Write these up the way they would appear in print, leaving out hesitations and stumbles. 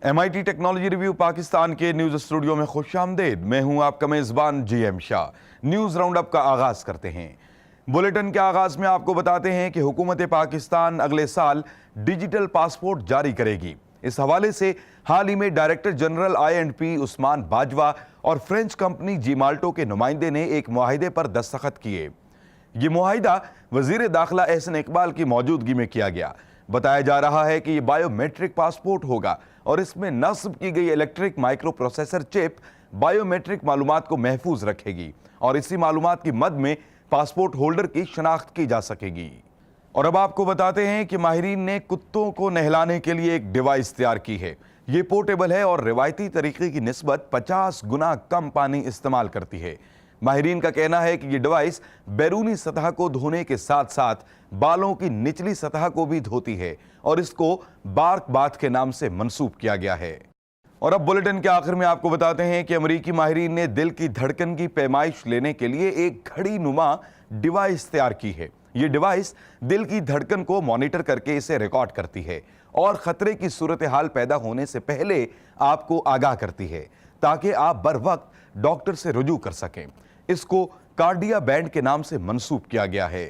MIT technology review Pakistan के news studio में खुशामदीद। मैं हूं आपका मेजबान GM Shah. News round up का आगाज करते हैं। बुलेटिन के आगाज में आपको बताते हैं कि हुकूमत पाकिस्तान अगले साल डिजिटल पासपोर्ट जारी करेगी। इस हवाले से हाल ही में director general I&P Usman Bajwa और फ्रेंच कंपनी Gemalto के नुमाइंदे ने एक मुआहिदे पर दस्तखत किए। ये मुआहिदा वजीर दाखिला एहसन इकबाल की मौजूदगी में किया गया। बताया जा रहा है कि ये बायोमेट्रिक पासपोर्ट होगा और इसमें नस्ब की गई electric micro processor chip biometric मालूमात को महफूज रखेगी और इसी मालूमात की मद में पासपोर्ट होल्डर की शनाख्त की जा सकेगी। और अब आपको बताते हैं कि माहिरीन ने कुत्तों को नहलाने के लिए एक डिवाइस तैयार की है। ये पोर्टेबल है और रिवायती तरीके की निस्बत 50 गुना कम पानी इस्तेमाल करती है। माहिरीन का कहना है कि ये डिवाइस बैरूनी सतह को धोने के साथ साथ बालों की निचली सतह को भी धोती है और इसको बार्क बाथ के नाम से मंसूब किया गया है। और अब बुलेटिन के आखिर में आपको बताते हैं कि अमेरिकी माहिरीन ने दिल की धड़कन की पैमाइश लेने के लिए एक घड़ी नुमा डिवाइस तैयार की है। ये डिवाइस दिल की धड़कन को मॉनिटर करके इसे रिकॉर्ड करती है और खतरे की सूरत हाल पैदा होने से पहले आपको आगाह करती है ताकि आप बर वक्त डॉक्टर से रुजू कर सकें। इसको कार्डिया बैंड के नाम से मंसूब किया गया है।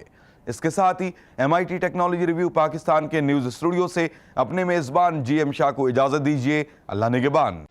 इसके साथ ही MIT टेक्नोलॉजी रिव्यू पाकिस्तान के न्यूज स्टूडियो से अपने मेजबान GM शाह को इजाजत दीजिए। अल्लाह निगहबान।